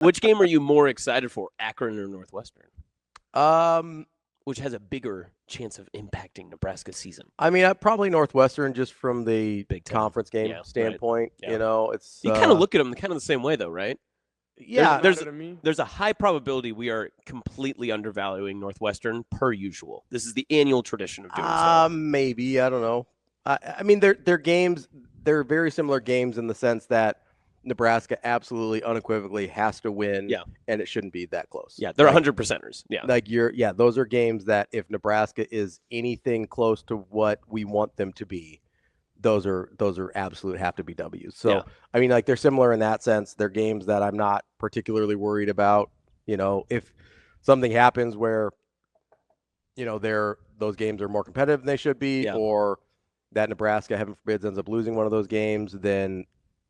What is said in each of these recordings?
Which game are you more excited for, Akron or Northwestern? Um, Which has a bigger chance of impacting Nebraska's season? I mean, probably Northwestern just from the Big Ten. conference game Yeah, standpoint. right. Yeah. You know, it's you kind of look at them kind of the same way, though, right? yeah. There's a high probability we are completely undervaluing Northwestern per usual. This is the annual tradition of doing so. Maybe, I don't know. I mean, they're games. They're very similar games in the sense that Nebraska absolutely unequivocally has to win. Yeah. And it shouldn't be that close. Yeah, they're 100%ers. Yeah. Like those are games that if Nebraska is anything close to what we want them to be, those are absolute have to be W's. So Yeah. I mean, like they're similar in that sense. They're games that I'm not particularly worried about. You know, if something happens where, you know, those games are more competitive than they should be, Yeah. or that Nebraska, heaven forbids, ends up losing one of those games, then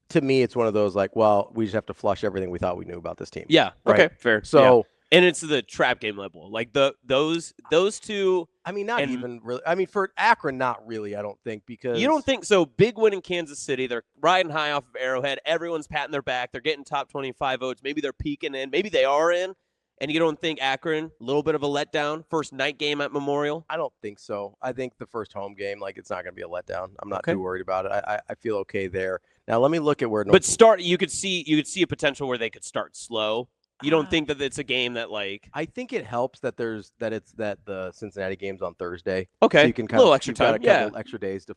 to me it's one of those like, well, we just have to flush everything we thought we knew about this team. Yeah. Right? Okay. Fair. So. Yeah. And it's the trap game level. Like those two. I mean, not even really. I mean, for Akron, not really, I don't think, because. You don't think so? Big win in Kansas City. They're riding high off of Arrowhead. Everyone's patting their back. They're getting top 25 votes. Maybe they're peeking in. Maybe they are in. And you don't think Akron, a little bit of a letdown? First night game at Memorial? I don't think so. I think the first home game, like, it's not going to be a letdown. I'm not too worried about it. I feel okay there. Now, let me look at where. But you could see a potential where they could start slow. You don't think that it's a game that like? I think it helps that the Cincinnati game's on Thursday. Okay, so you can a little extra time. Got a couple extra days to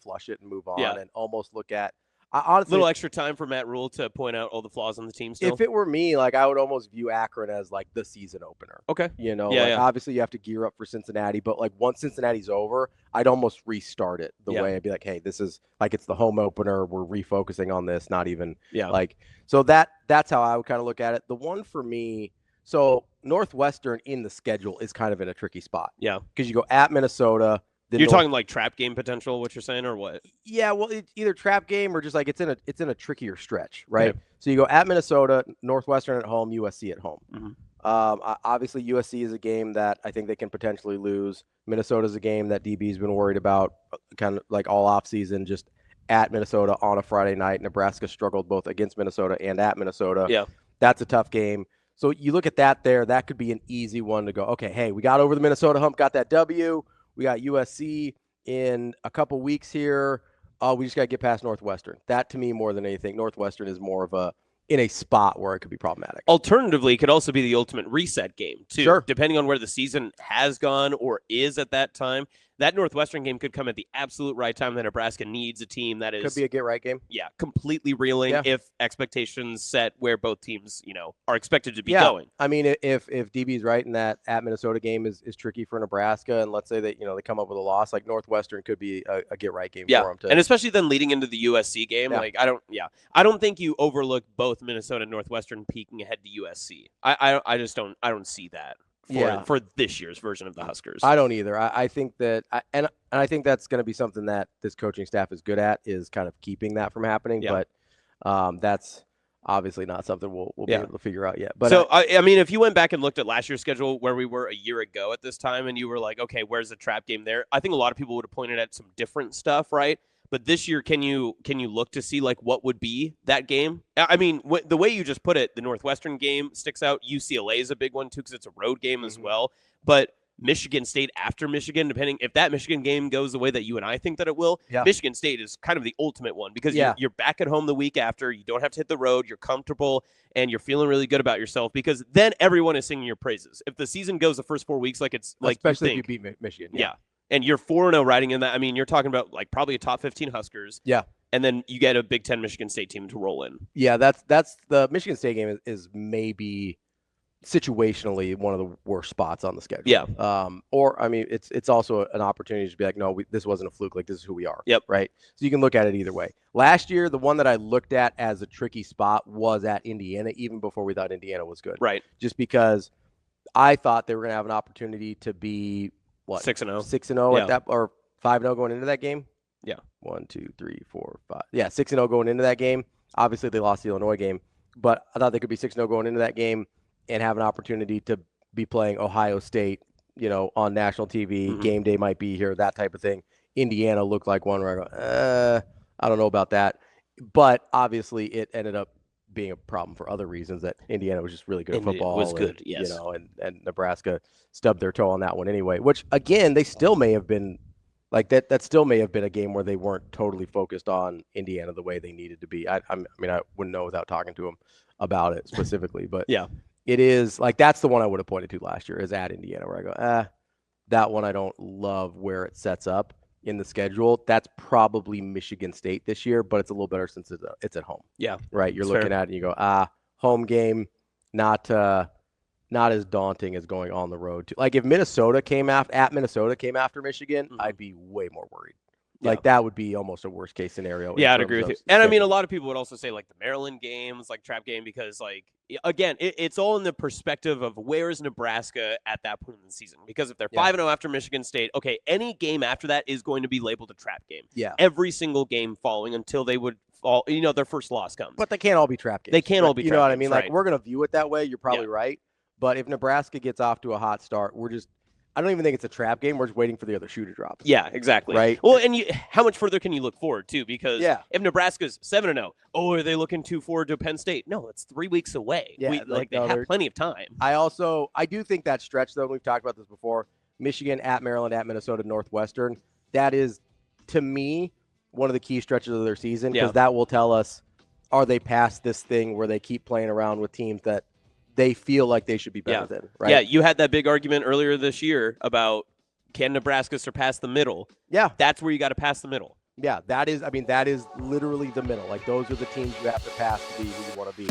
flush it and move on and almost look at. Honestly, little extra time for Matt Rhule to point out all the flaws on the team. Still, if it were me, like I would almost view Akron as like the season opener. Okay, you know, obviously you have to gear up for Cincinnati, but like once Cincinnati's over, I'd almost restart it the way I'd be like, hey, this is like it's the home opener. We're refocusing on this, not even like so that's how I would kind of look at it. The one for me, so Northwestern in the schedule is kind of in a tricky spot. Yeah, because you go at Minnesota. You're talking like trap game potential, what you're saying, or what? Yeah, well, it's either trap game or just like it's in a trickier stretch, right? Okay. So you go at Minnesota, Northwestern at home, USC at home. Mm-hmm. Obviously, USC is a game that I think they can potentially lose. Minnesota's a game that DB's been worried about, kind of like all offseason, just at Minnesota on a Friday night. Nebraska struggled both against Minnesota and at Minnesota. Yeah, that's a tough game. So you look at that there, that could be an easy one to go, okay, hey, we got over the Minnesota hump, got that W. We got USC in a couple weeks here. We just got to get past Northwestern. That, to me, more than anything, Northwestern is more of in a spot where it could be problematic. Alternatively, it could also be the ultimate reset game, too. Sure. Depending on where the season has gone or is at that time. That Northwestern game could come at the absolute right time that Nebraska needs a team that is... Could be a get-right game. Yeah, completely reeling if expectations set where both teams, are expected to be going. I mean, if DB's right and that at Minnesota game is tricky for Nebraska, and let's say that, they come up with a loss, like Northwestern could be a get-right game for them. And especially then leading into the USC game, I don't think you overlook both Minnesota and Northwestern peeking ahead to USC. I just don't see that. For this year's version of the Huskers. I don't either. I think that and I think that's going to be something that this coaching staff is good at, is kind of keeping that from happening. Yeah. But that's obviously not something we'll be able to figure out yet. But so, I mean, if you went back and looked at last year's schedule where we were a year ago at this time and you were like, okay, where's the trap game there? I think a lot of people would have pointed at some different stuff, right? But this year, can you look to see like what would be that game? I mean, the way you just put it, the Northwestern game sticks out. UCLA is a big one too because it's a road game as well. But Michigan State after Michigan, depending if that Michigan game goes the way that you and I think that it will, Michigan State is kind of the ultimate one because you're back at home the week after. You don't have to hit the road. You're comfortable and you're feeling really good about yourself because then everyone is singing your praises. If the season goes the first 4 weeks like it's like especially if you beat Michigan, yeah. And you're 4-0 riding in that. I mean, you're talking about like probably a top 15 Huskers. Yeah. And then you get a Big Ten Michigan State team to roll in. Yeah, that's the Michigan State game is maybe situationally one of the worst spots on the schedule. Yeah. Or I mean, it's also an opportunity to be like, no, this wasn't a fluke. Like this is who we are. Yep. Right. So you can look at it either way. Last year, the one that I looked at as a tricky spot was at Indiana, even before we thought Indiana was good. Right. Just because I thought they were going to have an opportunity to be. What 6-0 at that, or 5-0 going into that game? Yeah. 1, 2, 3, 4, 5. Yeah, 6-0 going into that game. Obviously, they lost the Illinois game, but I thought they could be 6-0 going into that game and have an opportunity to be playing Ohio State, on national TV. Mm-hmm. Game day might be here, that type of thing. Indiana looked like one where I go, I don't know about that, but obviously it ended up being a problem for other reasons, that Indiana was just really good at football. Was good, yes. And Nebraska stubbed their toe on that one anyway, which, again, they still may have been like that. That still may have been a game where they weren't totally focused on Indiana the way they needed to be. I mean, I wouldn't know without talking to them about it specifically, but it is like, that's the one I would have pointed to last year, is at Indiana, where I go, that one I don't love where it sets up in the schedule. That's probably Michigan State this year, but it's a little better since it's at home. Yeah. Right. You're looking at it and you go, home game, not as daunting as going on the road. Like if Minnesota came after Michigan, I'd be way more worried. Like that would be almost a worst case scenario. Yeah, I'd agree with you. And I mean, a lot of people would also say like the Maryland games, like trap game, because like, again, it's all in the perspective of where is Nebraska at that point in the season. Because if they're 5-0 after Michigan State, okay, any game after that is going to be labeled a trap game. Yeah. Every single game following until they would fall, their first loss comes. But they can't all be trap games. They can't all be trap games. You know what I mean? Right. Like, we're going to view it that way. You're probably right. But if Nebraska gets off to a hot start, I don't even think it's a trap game. We're just waiting for the other shoe to drop. Yeah, exactly. Right. Well, and how much further can you look forward to? Because if Nebraska's 7-0, are they looking too forward to Penn State? No, it's 3 weeks away. Yeah, they have plenty of time. I do think that stretch, though, we've talked about this before, Michigan at Maryland at Minnesota Northwestern, that is, to me, one of the key stretches of their season, because that will tell us, are they past this thing where they keep playing around with teams that they feel like they should be better than, right? Yeah, you had that big argument earlier this year about, can Nebraska surpass the middle? Yeah. That's where you got to pass the middle. Yeah, that is literally the middle. Like, those are the teams you have to pass to be who you want to be.